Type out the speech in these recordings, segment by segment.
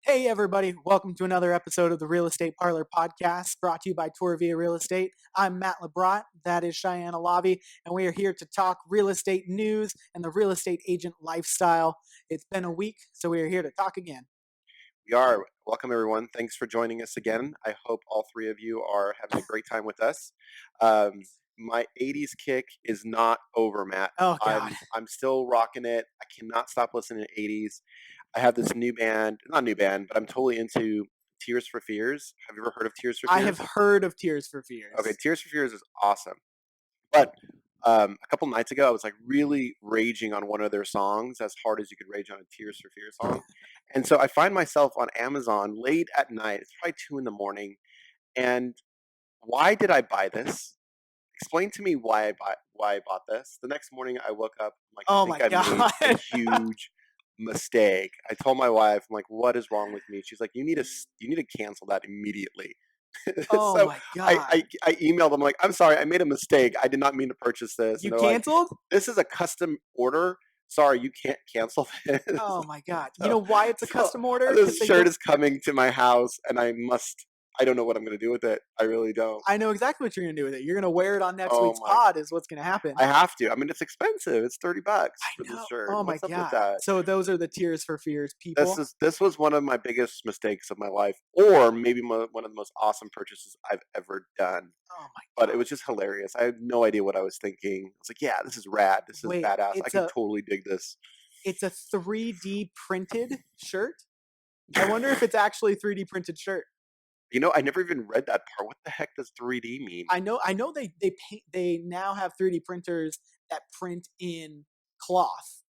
Hey, everybody. Welcome to another episode of the Real Estate Parlor podcast brought to you by Tour Via Real Estate. I'm Matt Labrot. That is Chayan, Alavi. And we are here to talk real estate news and the real estate agent lifestyle. It's been a week, so we are here to talk again. We are. Welcome, everyone. Thanks for joining us again. I hope all three of you are having a great time with us. My 80s kick is not over, Matt. Oh, God. I'm still rocking it. I cannot stop listening to 80s. I have this new band, not new band, but I'm totally into Tears for Fears. Have you ever heard of Tears for Fears? I have heard of Tears for Fears. Okay, Tears for Fears is awesome. But a couple nights ago, I was like really raging on one of their songs, as hard as you could rage on a Tears for Fears song. And so I find myself on Amazon late at night. It's probably 2 in the morning. And why did I buy this? Explain to me why I bought this. The next morning I woke up, I'm like, Oh, I my think I God. made a huge mistake. I told my wife, I'm like, what is wrong with me? She's like, you need to cancel that immediately. Oh, So my I, God. I I emailed them like, I'm sorry, I made a mistake. I did not mean to purchase this. You And they're like, canceled? this is a custom order. Sorry, you can't cancel this. Oh, my God. You So, know why it's a so custom order? this Because they shirt don't. is coming to my house, and I don't know what I'm going to do with it. I really don't. I know exactly what you're going to do with it. You're going to wear it on next Oh week's my, pod, is what's going to happen. I have to. I mean, it's expensive. It's $30 for I this know. shirt. Oh my What's up with God. that? So those are the Tears for Fears people. This was one of my biggest mistakes of my life, or maybe one of the most awesome purchases I've ever done. Oh my But it God. was just hilarious. I had no idea what I was thinking. I was like, yeah, this is rad. This is Wait, badass. I can totally dig this. it's a 3D printed shirt. I wonder if it's actually 3D printed shirt. I never even read that part. What the heck does 3D mean? I know they now have 3D printers that print in cloth.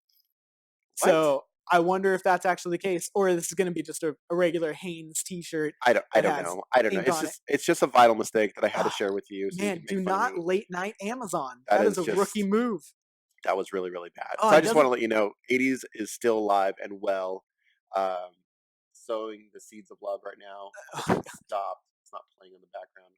What? So I wonder if that's actually the case, or this is going to be just a regular Hanes T-shirt I that don't has know. I don't know. ink on it. It's just a vital mistake that I had to Ah, share with you so you man, can make do fun of not me. late night Amazon. That That is is a rookie just move. that was really, really bad. Oh, So I it just want to doesn't. let you know, 80s is still alive and well. Um, sowing the seeds of love right now. It stopped. It's not playing in the background.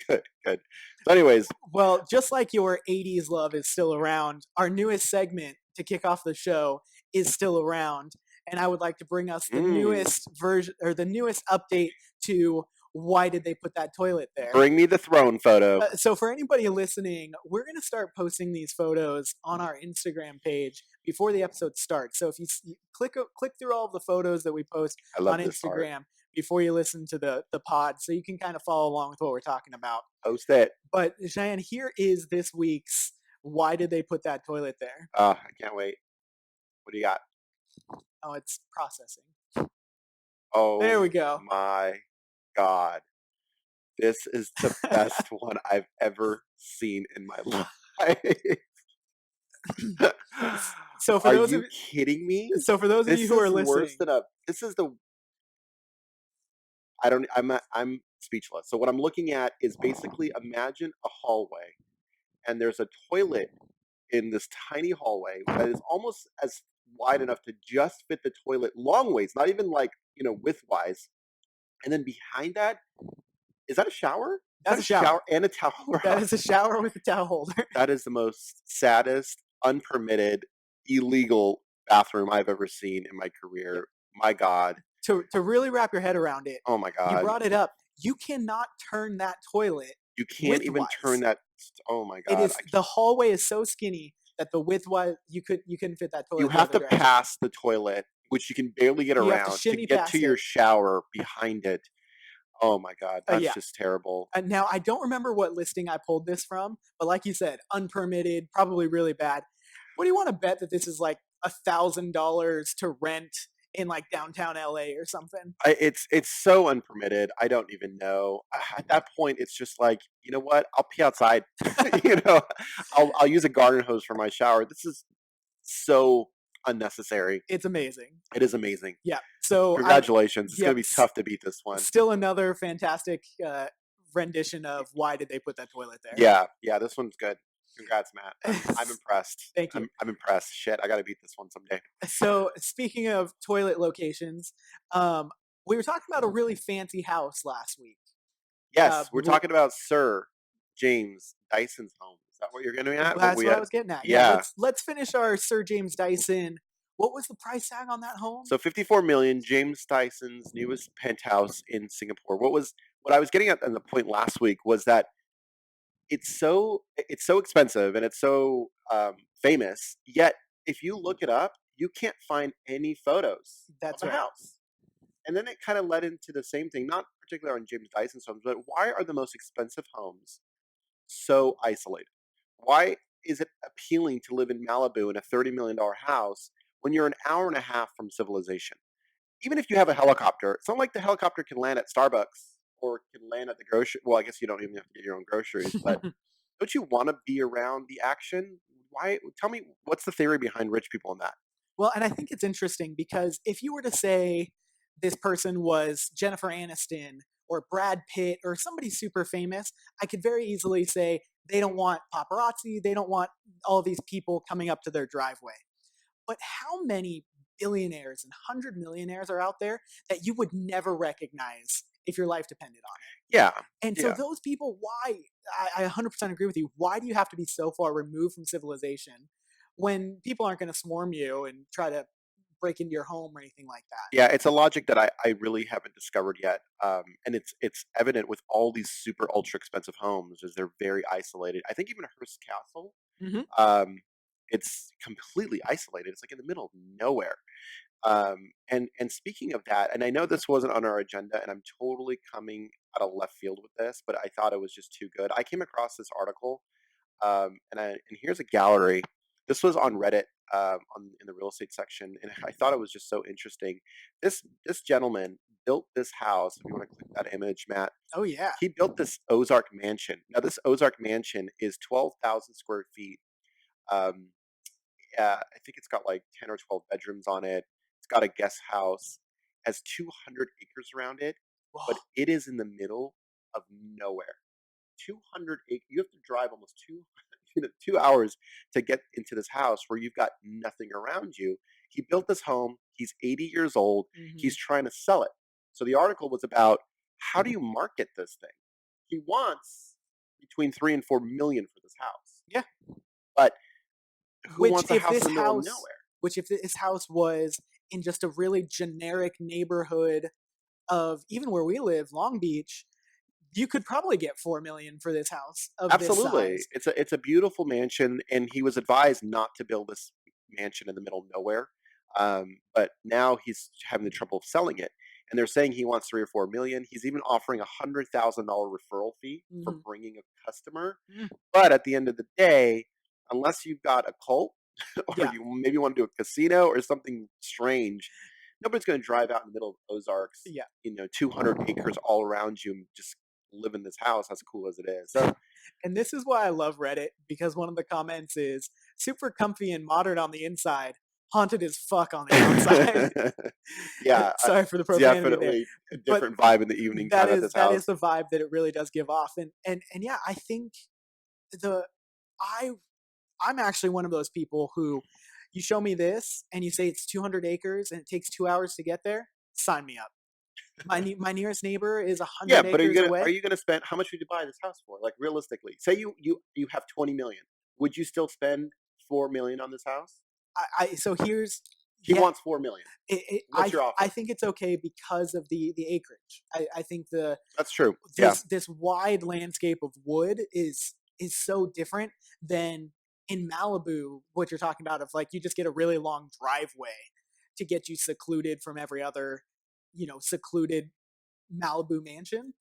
Good, good. So, anyways, Well, just like your 80s love is still around, our newest segment to kick off the show is still around. And I would like to bring us the mm, newest version or the newest update to why did they put that toilet there? bring me the throne photo. So for anybody listening, we're going to start posting these photos on our Instagram page before the episode starts. So if you click through all of the photos that we post I on love this part. Instagram before you listen to the pod, so you can kind of follow along with what we're talking about. Post it. But Cheyenne, here is this week's why did they put that toilet there? I can't wait. What do you got? Oh, it's processing. There Oh we go. my God. This is the best one I've ever seen in my life. So for Are those of you kidding me? so for those of you This who are is worse listening, than a this is the I don't I'm speechless. So what I'm looking at is basically imagine a hallway and there's a toilet in this tiny hallway that is almost as wide enough to just fit the toilet long ways, not even like, widthwise. And then behind that, is that a shower? Is that's that a a shower. shower and a towel That rack? is a shower with a towel holder. That is the most saddest, unpermitted, illegal bathroom I've ever seen in my career. My God. To really wrap your head around it, Oh my you God. brought it up. You cannot turn that toilet You can't even turn widthwise. that. Oh my It God. is the hallway is so skinny that the widthwise you couldn't fit that You toilet the have other to direction. pass the toilet, which you can barely get You have to around, to shimmy get to past your it. shower behind it. Oh my God. That's Yeah. just terrible. Now I don't remember what listing I pulled this from, but like you said, unpermitted, probably really bad. What do you want to bet that this is like $1,000 to rent in like downtown LA or something? It's so unpermitted. I don't even know. At that point, it's just like, you know what? I'll pee outside. you know, I'll use a garden hose for my shower. This is so unnecessary. It's amazing. It is amazing. Yeah. So Congratulations. It's gonna yep, be tough to beat this one. still another fantastic rendition of why did they put that toilet there. Yeah, yeah. This one's good. Congrats, Matt. I'm impressed. Thank you. I'm impressed. Shit, I got to beat this one someday. So speaking of toilet locations, um, we were talking about a really fancy house last week. Yes, we're We talking about Sir James Dyson's home. Is that what you're getting at? That's We what I had, was getting at. Yeah, yeah. let's finish our Sir James Dyson What was the price tag on that home? So 54 million, James Dyson's newest penthouse in Singapore. What I was getting at the point last week was that it's so expensive and it's so famous. Yet, if you look it up, you can't find any photos of That's the right. house. And then it kind of led into the same thing, not particularly on James Dyson's homes, but why are the most expensive homes so isolated? Why is it appealing to live in Malibu in a $30 million house when you're an hour and a half from civilization? Even if you have a helicopter, it's not like the helicopter can land at Starbucks or can land at the grocery. Well, I guess you don't even have to get your own groceries, but don't you want to be around the action? Why? Tell me, what's the theory behind rich people in that? Well, and I think it's interesting because if you were to say this person was Jennifer Aniston or Brad Pitt or somebody super famous, I could very easily say they don't want paparazzi, they don't want all these people coming up to their driveway. But how many billionaires and 100 millionaires are out there that you would never recognize if your life depended on Yeah, it? And so yeah, those people, why? I 100% agree with you. Why do you have to be so far removed from civilization when people aren't going to swarm you and try to break into your home or anything like that? yeah. It's a logic that I really haven't discovered yet, and it's evident with all these super ultra expensive homes, is they're very isolated. I think even Hearst Castle, Hmm. um, it's completely isolated. It's like in the middle of nowhere. And speaking of that, and I know this wasn't on our agenda, and I'm totally coming out of left field with this, but I thought it was just too good. I came across this article, and here's a gallery. This was on Reddit, on in the real estate section, and I thought it was just so interesting. This gentleman built this house. If you want to click that image, Matt, Oh yeah. he built this Ozark Mansion. Now, this Ozark Mansion is 12,000 square feet. Um, I think it's got like 10 or 12 bedrooms on it. It's got a guest house, has 200 acres around it, but Whoa. it is in the middle of nowhere. 200 acres. You have to drive almost 2 hours to get into this house where you've got nothing around you. He built this home. He's 80 years old. Hmm. He's trying to sell it. So the article was about how do you market this thing? He wants between 3 and 4 million for this house, Yeah. but who Which wants a if house in this the middle of house, nowhere? which if this house was in just a really generic neighborhood of even where we live, Long Beach, you could probably get 4 million for this house of this Absolutely. size. It's a beautiful mansion, and he was advised not to build this mansion in the middle of nowhere. But now he's having the trouble of selling it. And they're saying he wants 3 or 4 million. He's even offering $100,000 referral fee for Hmm. bringing a customer. Mm. But at the end of the day, unless you've got a cult or Yeah. you maybe want to do a casino or something strange, nobody's going to drive out in the middle of Ozarks, Yeah. 200 acres all around you and just live in this house as cool as it is. So And this is why I love Reddit because one of the comments is super comfy and modern on the inside, haunted as fuck on the outside. yeah, Sorry for the it's profanity there, definitely a but different vibe in the evening that time at is this that is house. the vibe that it really does give off. And yeah, I think the I I'm actually one of those people who you show me this and you say it's 200 acres and it takes 2 hours to get there. Sign me up. My nearest neighbor is a Yeah, hundred but acres are away. you gonna spend how much would you buy this house for? Like realistically, say you have 20 million. Would you still spend 4 million on this house? So here's He yeah. wants 4 million. It, it, What's your I offer? think it's okay because of the acreage. I think That's true. Yeah, this wide landscape of wood is so different than in Malibu. What you're talking about of like you just get a really long driveway to get you secluded from every other secluded Malibu mansion.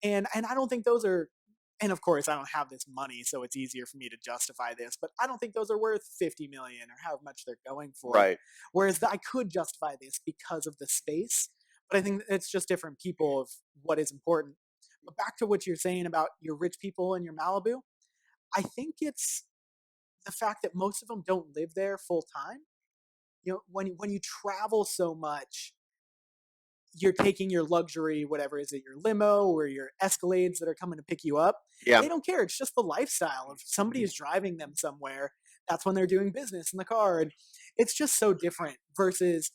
And I don't think those are, and of course I don't have this money, so it's easier for me to justify this, but I don't think those are worth 50 million or how much they're going for. right. Whereas I could justify this because of the space, but I think it's just different people of what is important. But back to what you're saying about your rich people in your Malibu, I think it's the fact that most of them don't live there full time. When you travel so much, you're taking your luxury, whatever is it, your limo or your Escalades that are coming to pick you up. Yeah, They don't care. It's just the lifestyle. If somebody is driving them somewhere, that's when they're doing business in the car. And it's just so different versus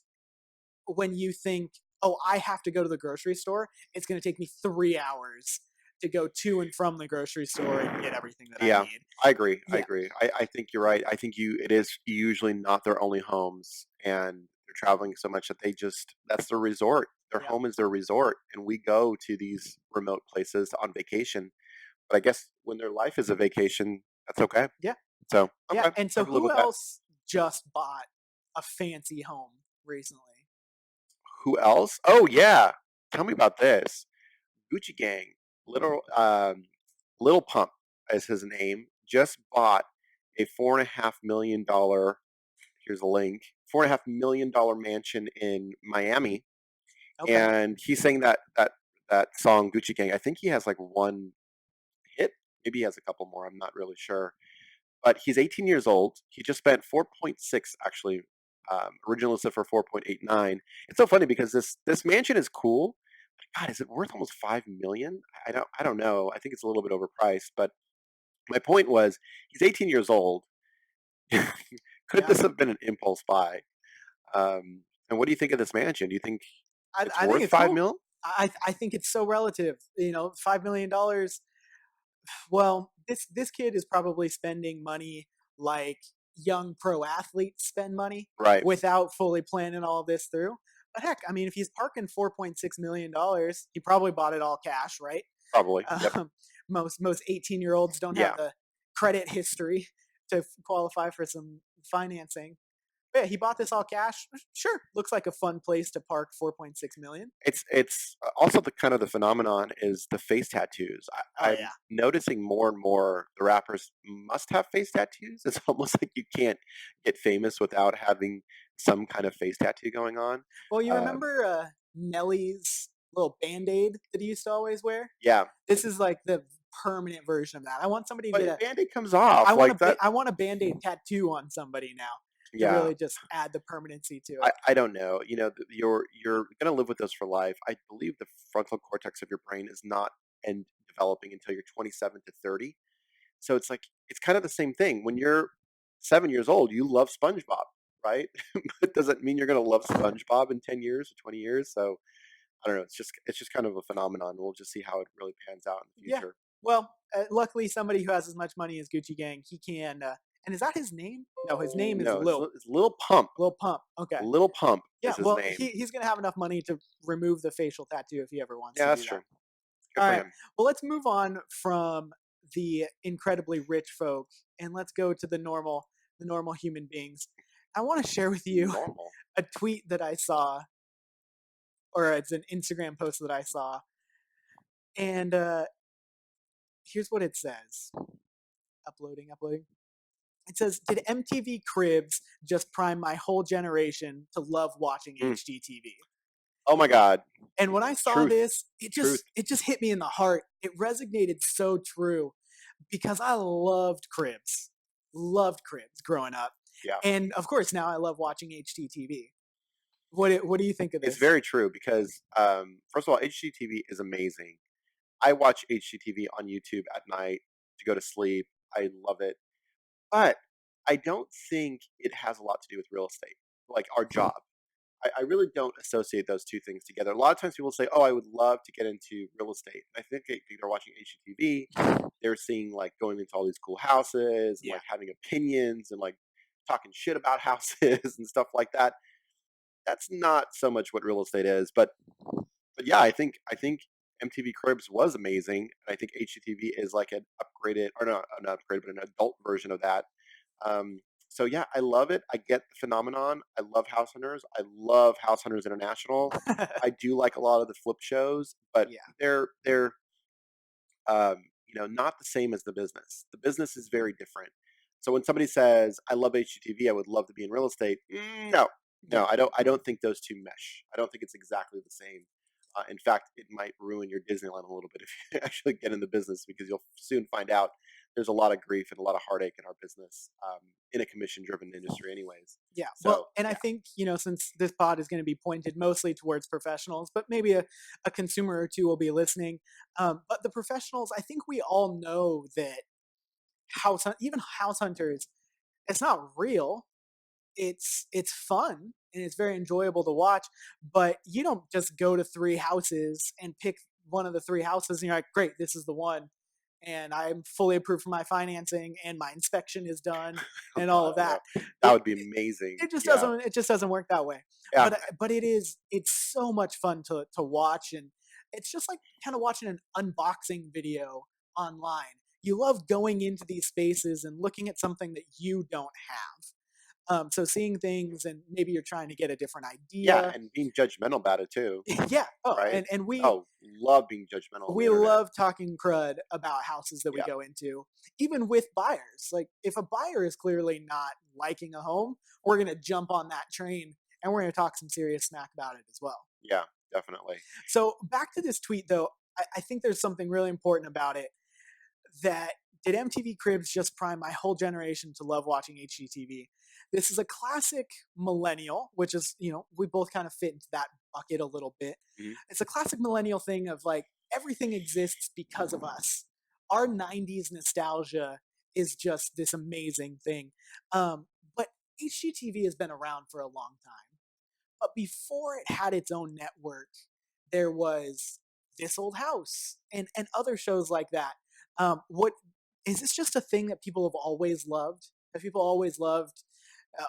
when you think, oh, I have to go to the grocery store. It's going to take me 3 hours to go to and from the grocery store and get everything that I Yeah, need. I agree. I Yeah, agree. I think you're right. I think it is usually not their only homes, and they're traveling so much that that's their resort. Their yep, home is their resort, and we go to these remote places on vacation. But I guess when their life is a vacation, that's okay. yeah, So yeah. okay, And I so, can live who with that. else just bought a fancy home recently? Who else? Oh yeah, tell me about this. Gucci Gang, Little Pump is his name. Just bought a $4.5 million. Here's a link. $4.5 million mansion in Miami, Okay, and he's saying that song Gucci Gang. I think he has like one hit. Maybe he has a couple more. I'm not really sure. But he's 18 years old. He just spent 4.6 actually. Original listed for 4.89. It's so funny because this mansion is cool. God, is it worth almost 5 million? I don't know. I think it's a little bit overpriced. But my point was, he's 18 years old. Could yeah. this have been an impulse buy? And what do you think of this mansion? Do you think it's I think worth it's five cool. mil? I think it's so relative. $5 million. Well, this kid is probably spending money like young pro athletes spend money Right. without fully planning all this through. But heck, I mean, if he's parking $4.6 million, he probably bought it all cash, right? Probably. Yep. Um, most 18-year-olds don't have Yeah. the credit history to qualify for some financing. But yeah, he bought this all cash. Sure, looks like a fun place to park 4.6 million. It's also the kind of the phenomenon is the face tattoos. Oh I'm yeah. noticing more and more the rappers must have face tattoos. It's almost like you can't get famous without having some kind of face tattoo going on. Well, you Um, remember Nelly's little Band-Aid that he used to always wear? yeah, This is like the permanent version of that. I want somebody to get but a Band-Aid comes off like that. I want a Band-Aid tattoo on somebody now to Yeah, really just add the permanency to it. I don't know. You know, you're gonna live with this for life. I believe the frontal cortex of your brain is not end developing until you're 27 to 30. So it's like it's kind of the same thing. When you're 7 years old, you love SpongeBob, right? But does it mean you're gonna love SpongeBob in 10 years or 20 years? So I don't know. It's just kind of a phenomenon. We'll just see how it really pans out in the Yeah. future. Well, luckily somebody who has as much money as Gucci Gang, he can and is that his name? No, his name is No, it's Little Pump. Lil Pump. Okay. Little Pump Yeah, is his well, name. he's going to have enough money to remove the facial tattoo if he ever wants Yeah, to that's do that. true. Good All for right. him. Well, let's move on from the incredibly rich folk and let's go to the normal human beings. I want to share with you Normal. a tweet that I saw, or it's an Instagram post that I saw, and here's what it says. Uploading. It says, "Did MTV Cribs just prime my whole generation to love watching Mm. HGTV?" Oh my God. And when I saw Truth. this, Truth. it just hit me in the heart. It resonated so true because I loved Cribs growing up, Yeah. and of course now I love watching HGTV. What do you think of It's this? very true because first of all, HGTV is amazing. I watch HGTV on YouTube at night to go to sleep. I love it. But I don't think it has a lot to do with real estate, like our job. I really don't associate those two things together. A lot of times people say, "Oh, I would love to get into real estate." I think they're watching HGTV. They're seeing like going into all these cool houses and Yeah, like having opinions and like talking shit about houses and stuff like that. That's not so much what real estate is, but yeah, I think MTV Cribs was amazing, and I think HGTV is like an upgraded or not an upgraded, but an adult version of that. So yeah, I love it. I get the phenomenon. I love House Hunters. I love House Hunters International. I do like a lot of the flip shows, but yeah, they're not the same as the business. The business is very different. So when somebody says, "I love HGTV, I would love to be in real estate," no, yeah, no, I don't think those two mesh. I don't think it's exactly the same. In fact, it might ruin your Disneyland a little bit if you actually get in the business because you'll soon find out there's a lot of grief and a lot of heartache in our business in a commission-driven industry, anyways. yeah. Well, So and I yeah, think since this pod is going to be pointed mostly towards professionals, but maybe a consumer or two will be listening. But the professionals, I think we all know that even house hunters, it's not real. It's fun and it's very enjoyable to watch, but you don't just go to three houses and pick one of the three houses, and you're like, great, this is the one. And I'm fully approved for my financing, and my inspection is done, Oh and all god, of I know. that. That It, would be amazing. it just Yeah. doesn't. It just doesn't work that way. Yeah. But it's so much fun to watch, and it's just like kind of watching an unboxing video online. You love going into these spaces and looking at something that you don't have. So seeing things, and maybe you're trying to get a different Yeah, idea. and being judgmental about it too, Yeah. Oh, right? and Oh, love being judgmental on the we internet. love talking crud about houses that we Yeah. go into, even with buyers. Like if a buyer is clearly not liking a home, we're gonna jump on that train, and we're gonna talk some serious smack about it as well. Yeah, definitely. So back to this tweet though, I think there's something really important about it. That did MTV Cribs just prime my whole generation to love watching HGTV? This is a classic millennial, which is, we both kind of fit into that bucket a little bit. Mhm. It's a classic millennial thing of like, everything exists because of us. Our 90s nostalgia is just this amazing thing. But HGTV has been around for a long time. But before it had its own network, there was This Old House and other shows like that. What is this just a thing that people have always loved? Have people always loved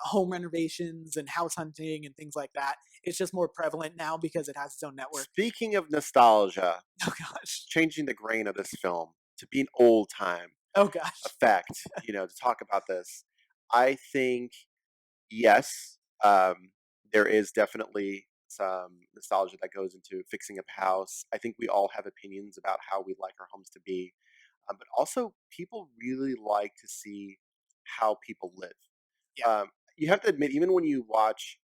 home renovations and house hunting and things like that? It's just more prevalent now because it has its own network. Speaking of nostalgia, Oh gosh. changing the grain of this film to be an old time Oh gosh. effect, to talk about this, I think yes, there is definitely some nostalgia that goes into fixing up a house. I think we all have opinions about how we'd like our homes to be, but also people really like to see how people live. Yeah. You have to admit, even when you watch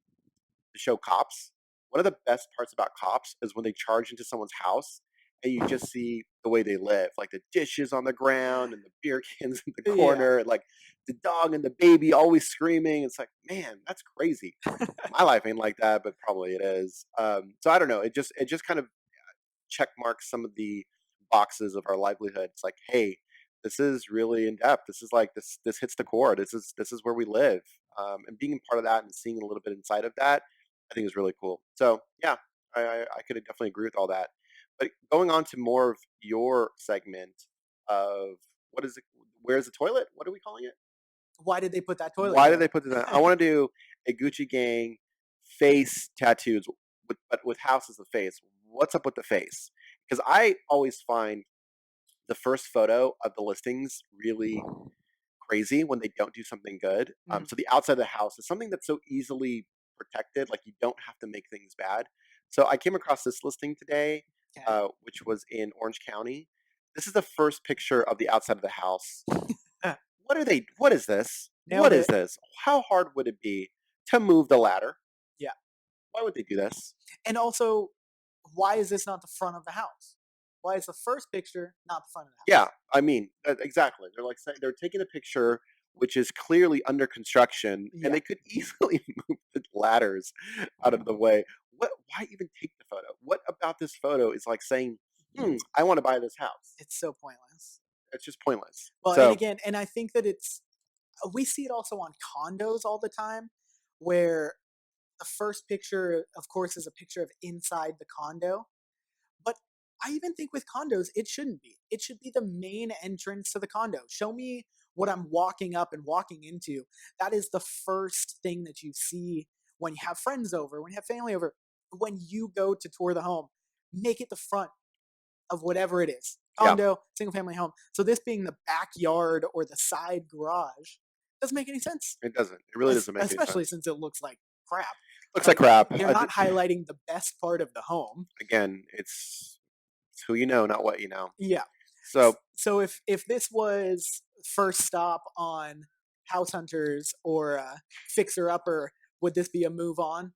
the show Cops, one of the best parts about Cops is when they charge into someone's house and you just see the way they live, like the dishes on the ground and the beer cans in the Yeah. corner, like the dog and the baby always screaming. It's like, man, that's crazy. My life ain't like that, but probably it is. So I don't know. It just kind of check marks some of the boxes of our livelihood. It's like, hey, this is really in depth. This is like this hits the core. This is where we live. And being a part of that and seeing a little bit inside of that, I think is really cool. So yeah, I could definitely agree with all that. But going on to more of your segment of what is it? Where's the toilet? What are we calling it? Why did they put that toilet Why did they there? put that? I want to do a Gucci Gang face tattoos, but with house as the face. What's up with the face? Because I always find the first photo of the listings really crazy when they don't do something good. Mhm. So the outside of the house is something that's so easily protected, like you don't have to make things bad. So I came across this listing today, Okay. which was in Orange County. This is the first picture of the outside of the house. What are they? What is this? Nailed What is it. this? How hard would it be to move the ladder? Yeah. Why would they do this? And also, why is this not the front of the house? Why is the first picture not the front of the Yeah, house? I mean, exactly. They're like saying they're taking a picture which is clearly under construction, and Yeah. they could easily move the ladders out of the way. What? Why even take the photo? What about this photo is like saying, I want to buy this house? It's so pointless. It's just pointless. Well, and So again, and I think that we see it also on condos all the time, where the first picture, of course, is a picture of inside the condo. But I even think with condos, it shouldn't be. It should be the main entrance to the condo. Show me what I'm walking up and walking into. That is the first thing that you see when you have friends over, when you have family over, when you go to tour the home. Make it the front of whatever it is, yeah, condo, single family home. So this being the backyard or the side garage doesn't make any sense, it doesn't. It really doesn't make any especially sense. since it looks like crap. Looks like Like crap. they're not highlighting the best part of the home. Again, it's who you know, not what you know. Yeah. So So if this was first stop on House Hunters or Fixer Upper, would this be a move on?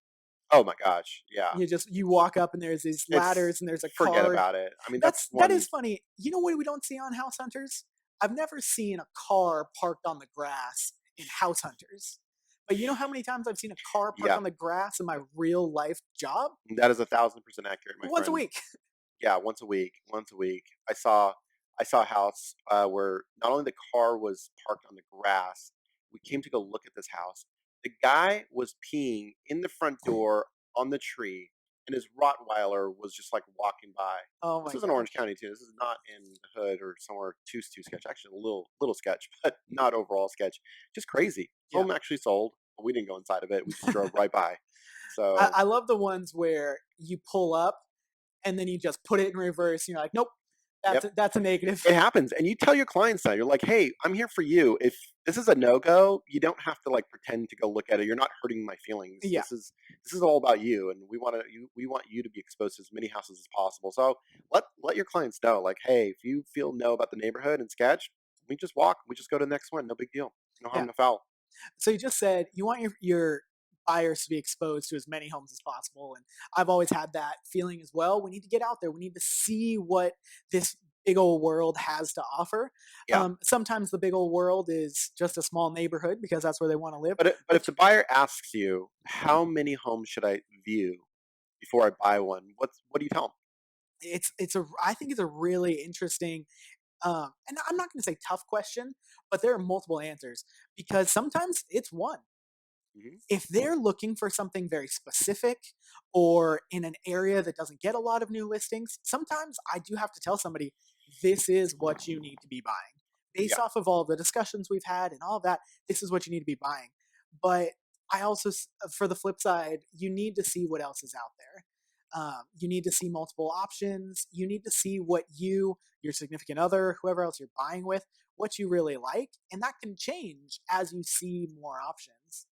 oh my gosh, yeah. You walk up and there's these It's ladders and there's a forget car. about it. I mean, that's That one. is funny. You know what we don't see on House Hunters? I've never seen a car parked on the grass in House Hunters. But you know how many times I've seen a car parked Yeah, on the grass in my real life job? that is 1,000% accurate, my Once a friend. week. Yeah, once a week, once a week. I saw a house where not only the car was parked on the grass, we came to go look at this house. The guy was peeing in the front door on the tree, and his Rottweiler was just like walking by. Oh This my is in Orange gosh. County too. This is not in the hood or somewhere too sketch. Actually, a little sketch, but not overall sketch. Just crazy. Yeah. Home actually sold, but we didn't go inside of it. We just drove right by. I, So I love the ones where you pull up and then you just put it in reverse. And you're like, nope, yep. that's a negative. It happens, and you tell your clients that you're like, "Hey, I'm here for you. If this is a no go, you don't have to like pretend to go look at it. You're not hurting my feelings. Yeah, This is all about you, and we want you to be exposed to as many houses as possible. So let your clients know, like, hey, if you feel no about the neighborhood and sketch, we just walk. We just go to the next one. No big deal. No yeah. harm, no foul. So you just said you want your buyers to be exposed to as many homes as possible, and I've always had that feeling as well. We need to get out there. We need to see what this big old world has to offer. Yeah." Sometimes the big old world is just a small neighborhood because that's where they want to live. But But if the buyer asks you, how many homes should I view before I buy one? What do you tell them? it's a I think it's a really interesting and I'm not going to say tough question, but there are multiple answers because sometimes it's one. Hmm. If they're looking for something very specific or in an area that doesn't get a lot of new listings, sometimes I do have to tell somebody this is what you need to be buying. Based Yeah. off of all the discussions we've had and all of that, this is what you need to be buying. But I also, for the flip side, you need to see what else is out there. You need to see multiple options. You need to see what you, your significant other, whoever else you're buying with, what you really like. And that can change as you see more options.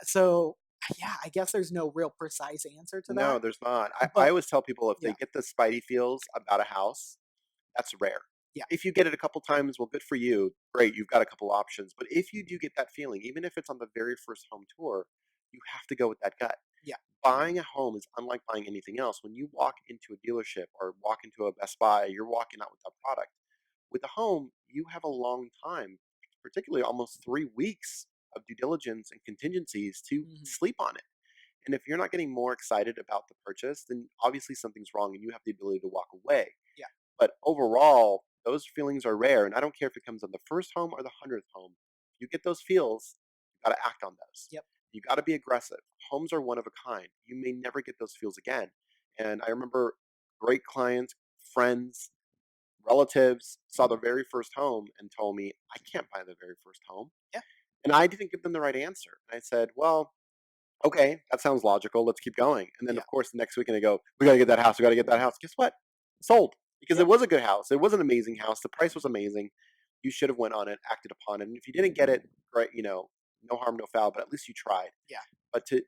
So yeah, I guess there's no real precise answer to that, No, there's not. I but always tell people if they yeah, get the spidey feels about a house, that's rare. yeah, If you get it a couple times, well, good for you. Great, you've got a couple options. But if you do get that feeling, even if it's on the very first home tour, you have to go with that gut. yeah, Buying a home is unlike buying anything else. When you walk into a dealership or walk into a Best Buy, you're walking out with a product. With a home, you have a long time, particularly almost 3 weeks of due diligence and contingencies to hmm, sleep on it. And if you're not getting more excited about the purchase, then obviously something's wrong and you have the ability to walk away. yeah, But overall, those feelings are rare. And I don't care if it comes on the first home or the 100th home. If you get those feels, you got to act on those. yep, You got to be aggressive. Homes are one of a kind. You may never get those feels again. And I remember great clients, friends, relatives saw the very first home and told me, I can't buy the very first home. yeah, And I didn't give them the right answer. And I said, well, okay, that sounds logical. Let's keep going. And then, yeah, of course, the next weekend they go, we got to get that house. We got to get that house. Guess what? Sold because yeah, it was a good house. It was an amazing house. The price was amazing. You should have went on it, acted upon it. And if you didn't get it, great, no harm, no foul. But at least you tried. yeah, But to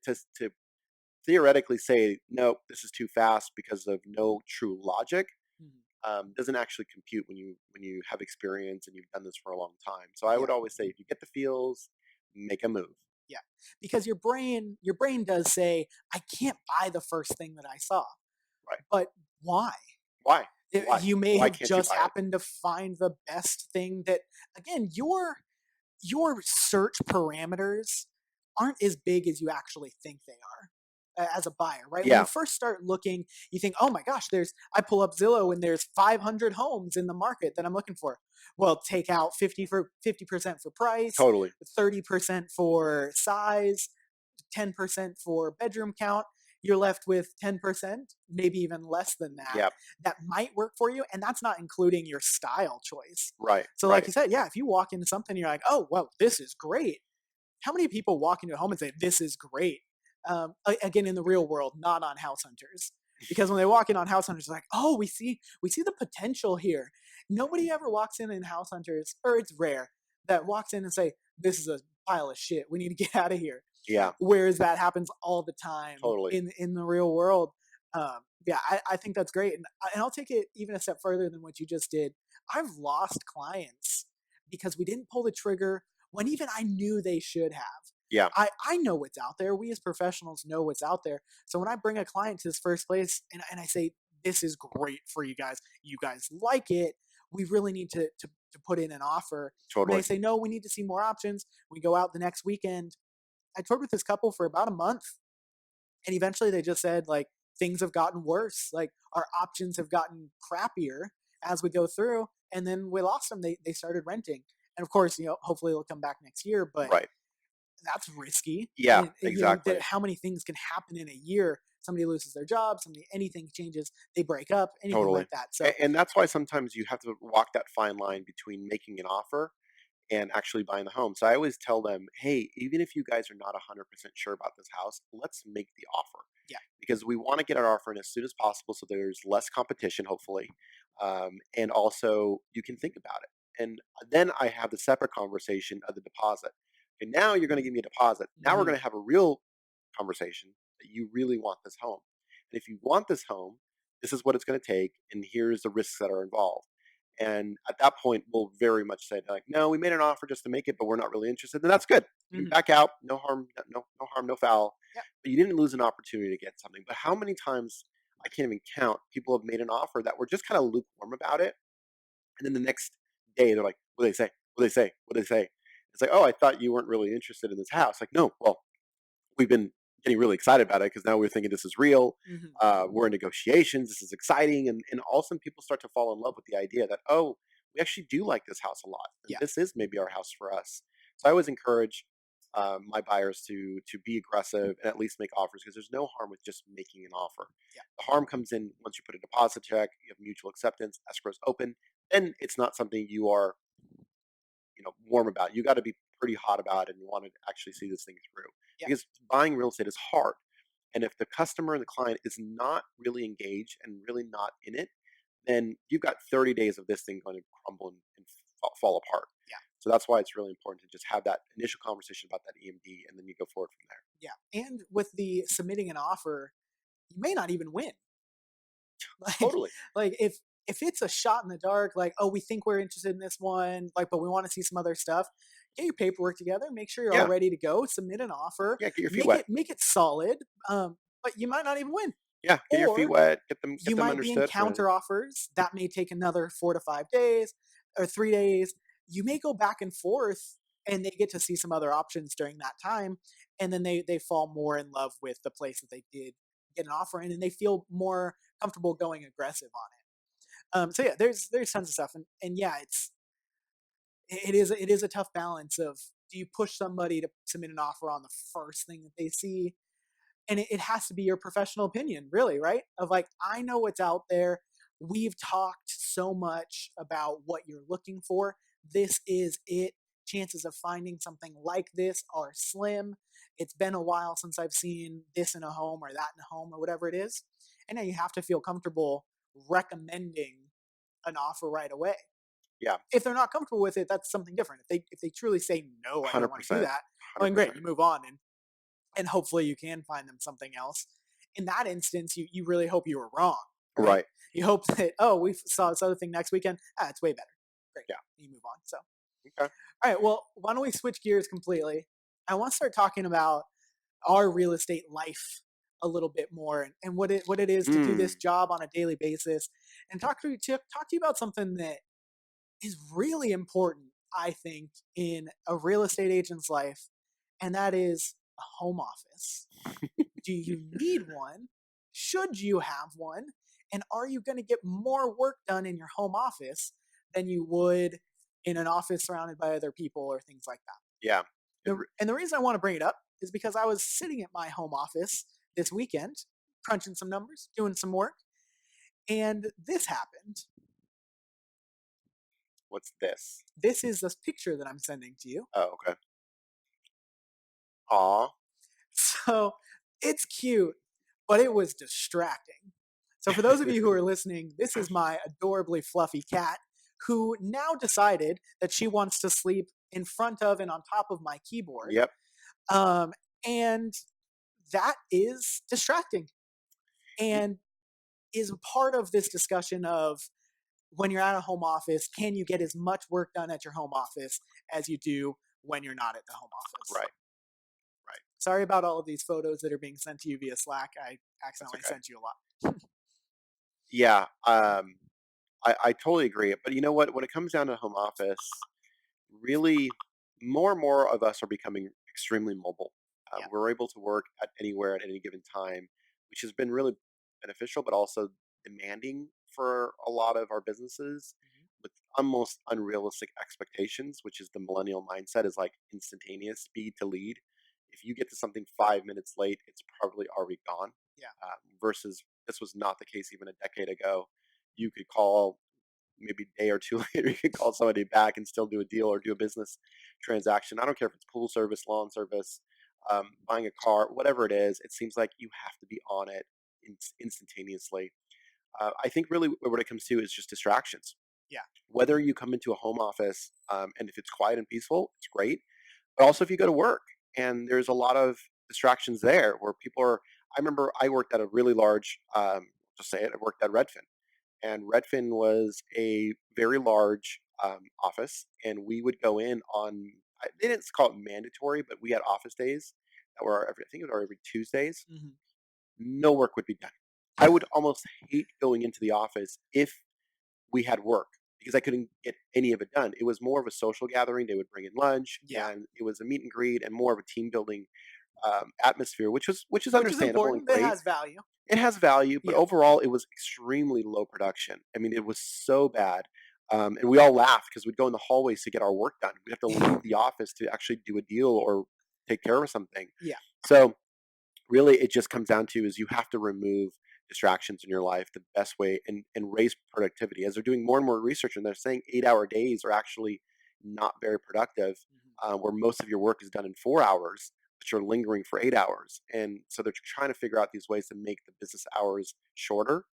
theoretically say no, this is too fast because of no true logic mhm, doesn't actually compute when you have experience and you've done this for a long time. So I yeah, would always say if you get the feels, make a move. yeah. Because your brain does say, I can't buy the first thing that I saw, Right? but why? Why? Why? You may Why have can't you just buy it? happened to find the best thing that, again, your search parameters aren't as big as you actually think they are as a buyer, right? When you Yeah, first start looking, you think, "Oh my gosh, I pull up Zillow and there's 500 homes in the market that I'm looking for." Well, take out 50% for price, totally. 30% for size, 10% for bedroom count. You're left with 10%, maybe even less than that, Yeah, that might work for you. And that's not including your style choice. right, So, like right. you said, yeah, if you walk into something, you're like, oh, well, this is great. How many people walk into a home and say, this is great? Again, in the real world, not on house hunters. Because when they walk in on house hunters, they're like, oh, we see the potential here. Nobody ever walks in house hunters, or it's rare that walks in and say, this is a pile of shit. We need to get out of here. Yeah, Whereas that happens all the time totally. in the real world. Yeah, I think that's great, and I'll take it even a step further than what you just did. I've lost clients because we didn't pull the trigger when even I knew they should have. Yeah, I know what's out there. We as professionals know what's out there. So when I bring a client to this first place and I say, this is great for you guys like it, we really need to put in an offer. And they totally. say, no, we need to see more options. We go out the next weekend. I toured with this couple for about a month, and eventually they just said, like, things have gotten worse. Like, our options have gotten crappier as we go through. And then we lost them. They started renting. And of course, hopefully they'll come back next year, but Right. that's risky. Yeah, That exactly. how many things can happen in a year somebody loses their job, anything changes, they break up, anything Totally. like that. So, And that's why sometimes you have to walk that fine line between making an offer and actually buying the home. So I always tell them, hey, even if you guys are not 100% sure about this house, let's make the offer yeah. because we want to get our offer in as soon as possible so there's less competition, hopefully. And also you can think about it. And then I have the separate conversation of the deposit. And now you're going to give me a deposit. Now we're Hmm. going to have a real conversation that you really want this home. And if you want this home, this is what it's going to take, and here's the risks that are involved. And at that point, we'll very much say like, no, we made an offer just to make it, but we're not really interested. And that's good. You can Hmm. back out, no harm, no harm, no foul. Yeah. But you didn't lose an opportunity to get something. But how many times I can't even count people have made an offer that were just kind of lukewarm about it, and then the next day they're like, what do they say? What do they say? What do they say? It's like, oh, I thought you weren't really interested in this house. Like, no, well, we've been getting really excited about it because now we're thinking this is real. Hmm. We're in negotiations. This is exciting, and all of a sudden people start to fall in love with the idea that we actually do like this house a lot, and Yeah. this is maybe our house for us. So I always encourage my buyers to be aggressive and at least make offers because there's no harm with just making an offer. Yeah. The harm comes in once you put a deposit check, you have mutual acceptance, escrow's open, then it's not something you are warm about. You got to be pretty hot about it and want to actually see this thing through Yeah. because buying real estate is hard. And if the customer and the client is not really engaged and really not in it, then you've got 30 days of this thing going to crumble and fall apart. Yeah. So that's why it's really important to just have that initial conversation about that EMD and then you go forward from there. Yeah. And with the submitting an offer, you may not even win. Like, Totally. if it's a shot in the dark, like, oh, we think we're interested in this one, like, but we want to see some other stuff. Get your paperwork together. Make sure you're all Yeah. ready to go. Submit an offer. Yeah. Get your feet Make wet. it solid. But you might not even win. Yeah. Get your feet Or wet. Get you them might be in understood for it. counter offers that may take another 4 to 5 days or 3 days. You may go back and forth, and they get to see some other options during that time, and then they fall more in love with the place that they did get an offer in, and they feel more comfortable going aggressive on it. So yeah, there's tons of stuff, and yeah, it is a tough balance of, do you push somebody to submit an offer on the first thing that they see, and it has to be your professional opinion, really, right? Of like, I know what's out there. We've talked so much about what you're looking for. This is it. Chances of finding something like this are slim. It's been a while since I've seen this in a home or that in a home or whatever it is. And now you have to feel comfortable recommending an offer right away. Yeah. If they're not comfortable with it, that's something different. If they truly say no, I don't want to do 100%. that. I mean, great, 100%. you move on, and hopefully you can find them something else. In that instance, you really hope you were wrong, right? Right. You hope that, oh, we saw this other thing next weekend. It's way better. Great, Yeah. you move on. So, Okay. all right, well, why don't we switch gears completely? I want to start talking about our real estate life a little bit more, and what it is to do this Mm. job on a daily basis, and talk to you about something that is really important, I think, in a real estate agent's life, and that is a home office. Do you need one? Should you have one? And are you going to get more work done in your home office than you would in an office surrounded by other people or things like that? Yeah. It And the reason I want to bring it up is because I was sitting at my home office this weekend, crunching some numbers, doing some work, and this happened. What's this? This is this picture that I'm sending to you. Oh, okay. Aw. So it's cute, but it was distracting. So for those of you who are listening, this is my adorably fluffy cat who now decided that she wants to sleep in front of and on top of my keyboard. Yep. Um, and that is distracting Y and is a part of this discussion of, when you're at a home office, can you get as much work done at your home office as you do when you're not at the home office? Right. Right. Sorry about all of these photos that are being sent to you via Slack. I That's accidentally okay. sent you a lot. Yeah. I totally agree. But you know what? When it comes down to home office, really, more and more of us are becoming extremely mobile. Yeah. We're able to work at anywhere at any given time, which has been really beneficial, but also demanding for a lot of our businesses Mhm. with almost unrealistic expectations, which is the millennial mindset is like instantaneous speed to lead. If you get to something 5 minutes late, it's probably already gone. Yeah. versus this was not the case even a decade ago. You could call maybe a day or two later, you could call somebody back and still do a deal or do a business transaction. I don't care if it's pool service, lawn service, buying a car, whatever it is. It seems like you have to be on it instantaneously. I think really what it comes to is just distractions. Yeah. Whether you come into a home office and if it's quiet and peaceful, it's great. But also if you go to work and there's a lot of distractions there where people are. I remember I worked at a really large, just say it, I worked at Redfin. And Redfin was a very large office, and we would go in on. They didn't call it mandatory, but we had office days that were every. I think it was every Tuesdays. Hmm. No work would be done. I would almost hate going into the office if we had work because I couldn't get any of it done. It was more of a social gathering. They would bring in lunch, Yeah. and it was a meet and greet and more of a team building atmosphere, which is Which is understandable and important. It great. has value. It has value, but Yeah. overall, it was extremely low production. I mean, it was so bad. And we all laughed because we'd go in the hallways to get our work done. We'd have to leave the office to actually do a deal or take care of something. Yeah. So really it just comes down to is you have to remove distractions in your life the best way and raise productivity as they're doing more and more research and they're saying 8-hour days are actually not very productive Mhm. where most of your work is done in 4 hours but you're lingering for 8 hours and so they're trying to figure out these ways to make the business hours shorter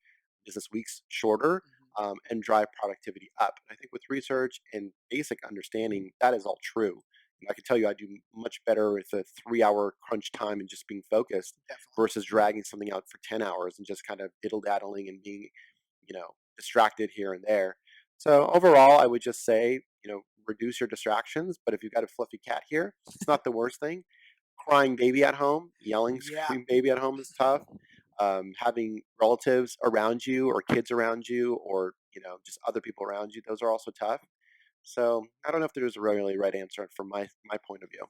business weeks shorter Mhm. and drive productivity up. And I think with research and basic understanding that is all true. I can tell you I do much better with a 3 hour crunch time and just being focused Definitely. versus dragging something out for 10 hours and just kind of diddle daddling and being, distracted here and there. So overall, I would just say, reduce your distractions. But if you've got a fluffy cat here, it's not the worst thing. Crying baby at home, yelling, Yeah. screaming baby at home is tough. Having relatives around you or kids around you or, just other people around you, those are also tough. So I don't know if there's a really right answer from my point of view.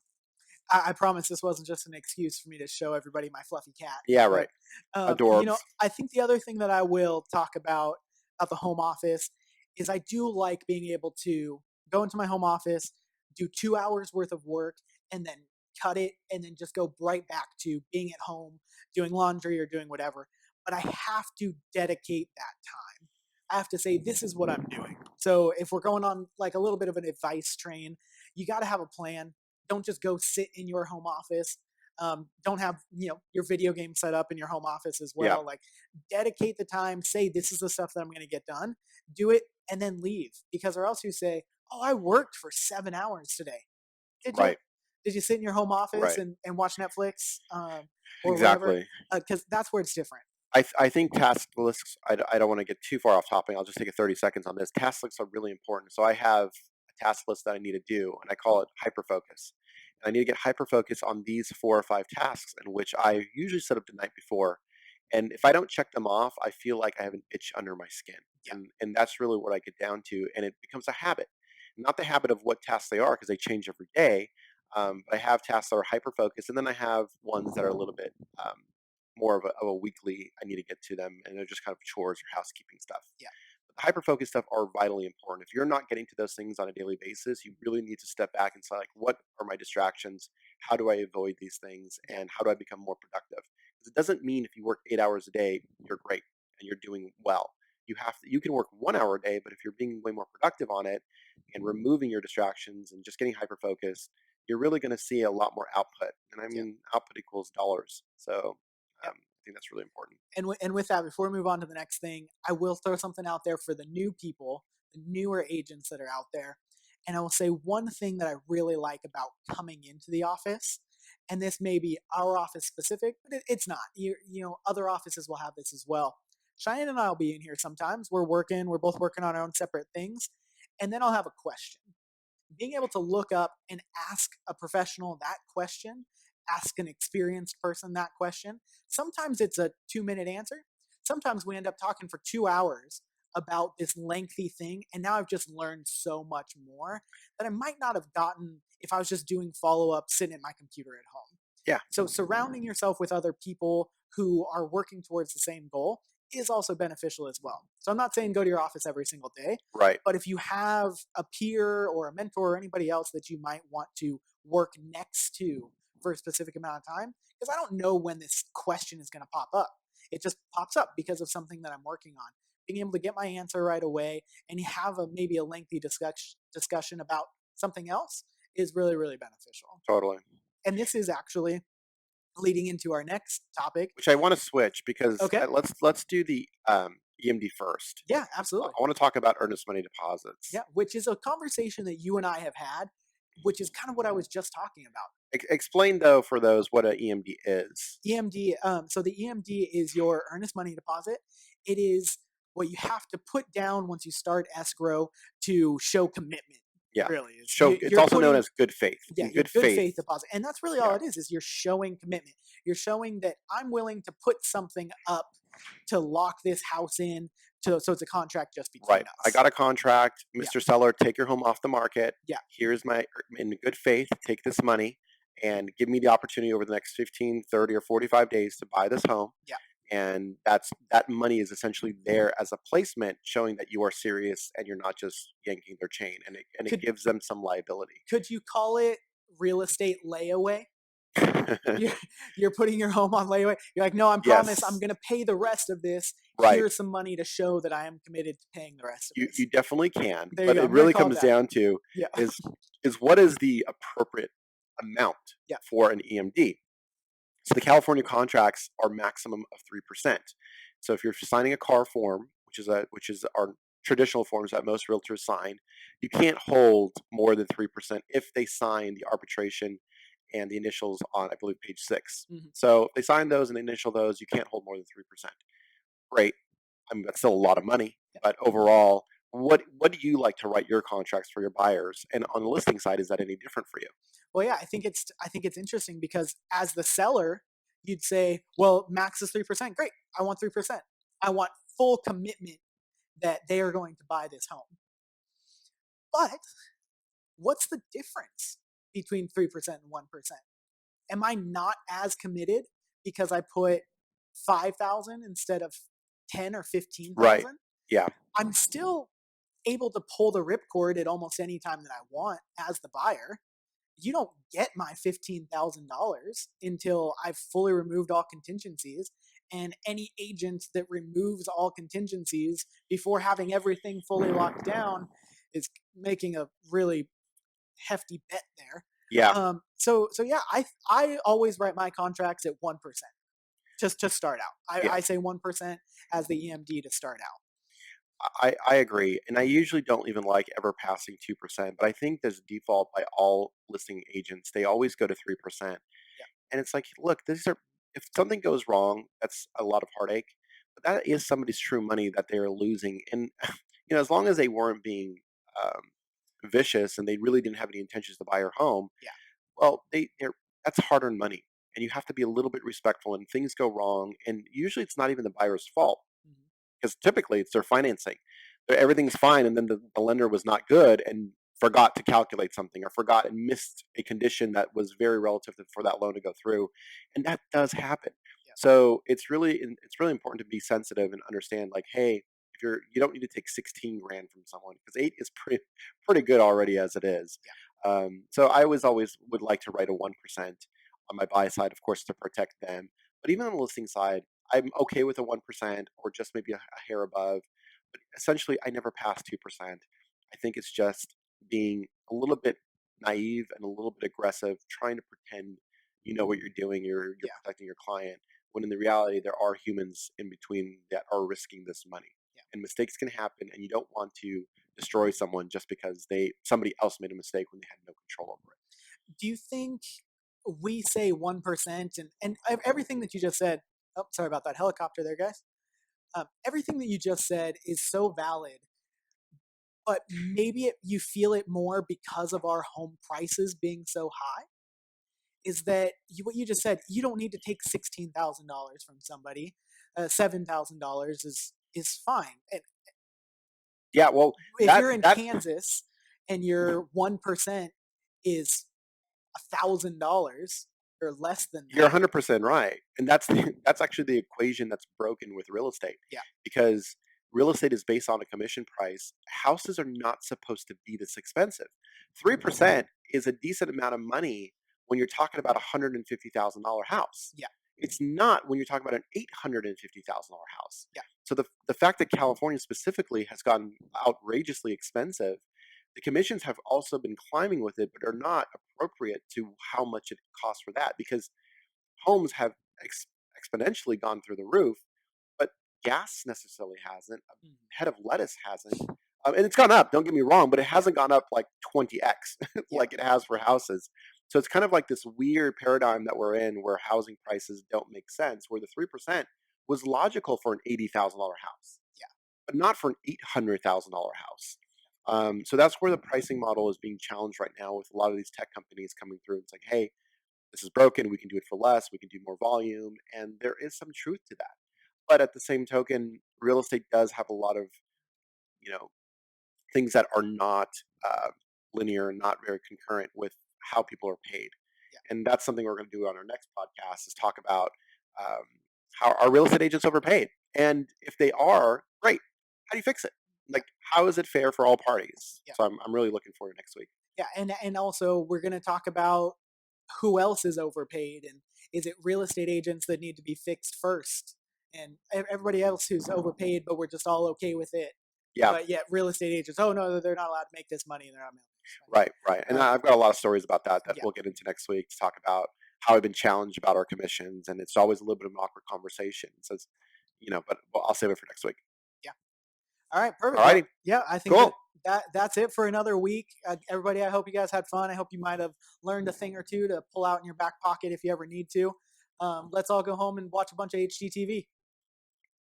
I promise this wasn't just an excuse for me to show everybody my fluffy cat. Yeah, But, right. Adorbs. I think the other thing that I will talk about the home office is I do like being able to go into my home office, do 2 hours worth of work, and then cut it, and then just go right back to being at home, doing laundry or doing whatever. But I have to dedicate that time. I have to say, this is what I'm doing. So if we're going on like a little bit of an advice train, you got to have a plan. Don't just go sit in your home office. Don't have your video game set up in your home office as Yeah, well. Like dedicate the time. Say this is the stuff that I'm going to get done. Do it and then leave because or else you say, "Oh, I worked for 7 hours today." Did you? right, Did you sit in your home office right. and watch Netflix or whatever? Exactly. Because that's where it's different. I think task lists. I don't want to get too far off topic. I'll just take a 30 seconds on this. Task lists are really important. So I have a task list that I need to do, and I call it hyperfocus. And I need to get hyperfocus on these 4 or 5 tasks, in which I usually set up the night before. And if I don't check them off, I feel like I have an itch under my skin, Yeah, and that's really what I get down to. And it becomes a habit, not the habit of what tasks they are because they change every day. But I have tasks that are hyperfocus, and then I have ones that are a little bit more of a weekly. I need to get to them, and they're just kind of chores or housekeeping stuff. yeah, But the hyper focus stuff are vitally important. If you're not getting to those things on a daily basis, you really need to step back and say, like, what are my distractions? How do I avoid these things? yeah, And how do I become more productive? Because it doesn't mean if you work 8 hours a day, you're great and you're doing well. You can work 1 hour a day, but if you're being way more productive on it and removing your distractions and just getting hyper focused, you're really going to see a lot more output. And I yeah, mean, output equals dollars. So yeah. I think that's really important. And with that, before we move on to the next thing, I will throw something out there for the new people, the newer agents that are out there. And I will say one thing that I really like about coming into the office, and this may be our office specific, but it's not. Other offices will have this as well. Cheyenne and I will be in here sometimes. We're both working on our own separate things. And then I'll have a question being able to look up and ask a professional that question, ask an experienced person that question. Sometimes it's a 2 minute answer. Sometimes we end up talking for 2 hours about this lengthy thing. And now I've just learned so much more that I might not have gotten if I was just doing follow up sitting at my computer at home. Yeah, So surrounding yourself with other people who are working towards the same goal is also beneficial as well. So I'm not saying go to your office every single day, right. but if you have a peer or a mentor or anybody else that you might want to work next to for a specific amount of time, because I don't know when this question is going to pop up. it just pops up because of something that I'm working on. Being able to get my answer right away and have maybe a lengthy discussion about something else is really, really beneficial. Totally. And this is actually leading into our next topic. Which I want to switch because Okay. let's do the EMD first. Yeah, I absolutely. want to talk about earnest money deposits. Yeah, which is a conversation that you and I have had, which is kind of what I was just talking about. Explain though for those what a EMD is. EMD, so the EMD is your earnest money deposit. It is what you have to put down once you start escrow to show commitment. Yeah. Really is. Show it's You're also known putting, as good faith. yeah, In your good good faith. faith deposit, and that's really all Yeah. it is. Is you're showing commitment. You're showing that I'm willing to put something up to lock this house in. So it's a contract just between Right. I us. got a contract. Yeah. Mr. Seller, take your home off the market. Yeah. Here's in good faith, take this money and give me the opportunity over the next 15, 30, or 45 days to buy this home. Yeah. And that money is essentially there as a placement showing that you are serious and you're not just yanking their chain, and it gives them some liability. Could you call it real estate layaway? You're putting your home on layaway. You're like, no, I promise I'm Yes. going to pay the rest of this. Right. Here's some money to show that I am committed to paying the rest of this. You definitely can, There you but go. it I'm gonna really call it comes that. down to Yeah. is what is the appropriate amount Yeah. for an EMD. So the California contracts are maximum of 3%. So if you're signing a car form, which is our traditional forms that most realtors sign, you can't hold more than 3% if they sign the arbitration and the initials on, I believe, page 6. Mhm. So if they sign those and initial those, you can't hold more than 3%. Great. I mean, that's still a lot of money, Yeah. but overall, what do you like to write your contracts for your buyers? And on the listing side, is that any different for you? Well, yeah, I think it's interesting because as the seller, you'd say, well, max is 3%. Great. I want 3%. I want full commitment that they are going to buy this home. But what's the difference between 3% and 1%? Am I not as committed because I put 5,000 instead of 10 or Right. 15,000? Yeah. I'm still able to pull the ripcord at almost any time that I want as the buyer. You don't get my $15,000 until I've fully removed all contingencies. And any agent that removes all contingencies before having everything fully locked down is making a really hefty bet there. Yeah. So yeah, I always write my contracts at 1%. Just to start out. Yeah. I say 1% as the EMD to start out. I agree, and I usually don't even like ever passing 2%, but I think there's a default by all listing agents. They always go to 3%, Yeah. and it's like, look, these are if something goes wrong, that's a lot of heartache, but that is somebody's true money that they are losing, and as long as they weren't being um, vicious and they really didn't have any intentions to buy your home, Yeah. well, they're that's hard-earned money, and you have to be a little bit respectful. And things go wrong, and usually it's not even the buyer's fault Mhm. because typically it's their financing. Everything's fine, and then the lender was not good and forgot to calculate something or forgot and missed a condition that was very relative for that loan to go through, and that does happen. Yeah. So it's really important to be sensitive and understand, like, hey, if you don't need to take 16 grand from someone because 8 is pretty good already as it is. Yeah. So I always would like to write a 1% on my buy side, of course, to protect them. But even on the listing side, I'm okay with a 1% or just maybe a hair above. But essentially, I never pass 2%. I think it's just being a little bit naive and a little bit aggressive, trying to pretend you know what you're doing, you're Yeah. protecting your client, when in the reality, there are humans in between that are risking this money. Yeah. And mistakes can happen, and you don't want to destroy someone just because somebody else made a mistake when they had no control over it. Do you think we say 1% and everything that you just said? Oh, sorry about that helicopter there, guys. Everything that you just said is so valid, but maybe you feel it more because of our home prices being so high. Is that what you just said? You don't need to take $16,000 from somebody. $7,000 is fine. And Yeah, well, if that you're in that Kansas and your 1% is $1,000 or less than you're that, 100% right, and that's actually the equation that's broken with real estate. yeah, Because real estate is based on a commission price. Houses are not supposed to be this expensive. 3% is a decent amount of money when you're talking about a $150,000 house. yeah, It's not when you're talking about an $850,000 house. Yeah. So the fact that California specifically has gotten outrageously expensive, the commissions have also been climbing with it, but are not appropriate to how much it costs for that, because homes have exponentially gone through the roof, but gas necessarily hasn't. A Mhm. head of lettuce hasn't. And it's gone up, don't get me wrong, but it hasn't gone up like 20x Yeah. like it has for houses. So it's kind of like this weird paradigm that we're in where housing prices don't make sense, where the 3% was logical for an $80,000 house, Yeah. but not for an $800,000 house. So that's where the pricing model is being challenged right now with a lot of these tech companies coming through. It's like, hey, this is broken. We can do it for less. We can do more volume. And there is some truth to that. But at the same token, real estate does have a lot of, you know, things that are not uh, linear, not very concurrent with how people are paid. Yeah. And that's something we're going to do on our next podcast, is talk about um, how are real estate agents overpaid? And if they are, great. How do you fix it? Yeah. Like, how is it fair for all parties? Yeah. So I'm really looking forward to next week. Yeah. And also we're going to talk about who else is overpaid, and is it real estate agents that need to be fixed first, and everybody else who's overpaid, but we're just all okay with it. Yeah, But yet real estate agents, oh no, they're not allowed to make this money, and they're not making this right, right. And money. I've got a lot of stories about that that Yeah. we'll get into next week to talk about how I've been challenged about our commissions. And it's always a little bit of an awkward conversation. So, but I'll save it for next week. Yeah. All right, perfect. All Well, righty. yeah, I think Cool. that's it for another week. Everybody, I hope you guys had fun. I hope you might have learned a thing or two to pull out in your back pocket if you ever need to. Let's all go home and watch a bunch of HGTV.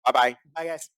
Bye bye. Bye, guys.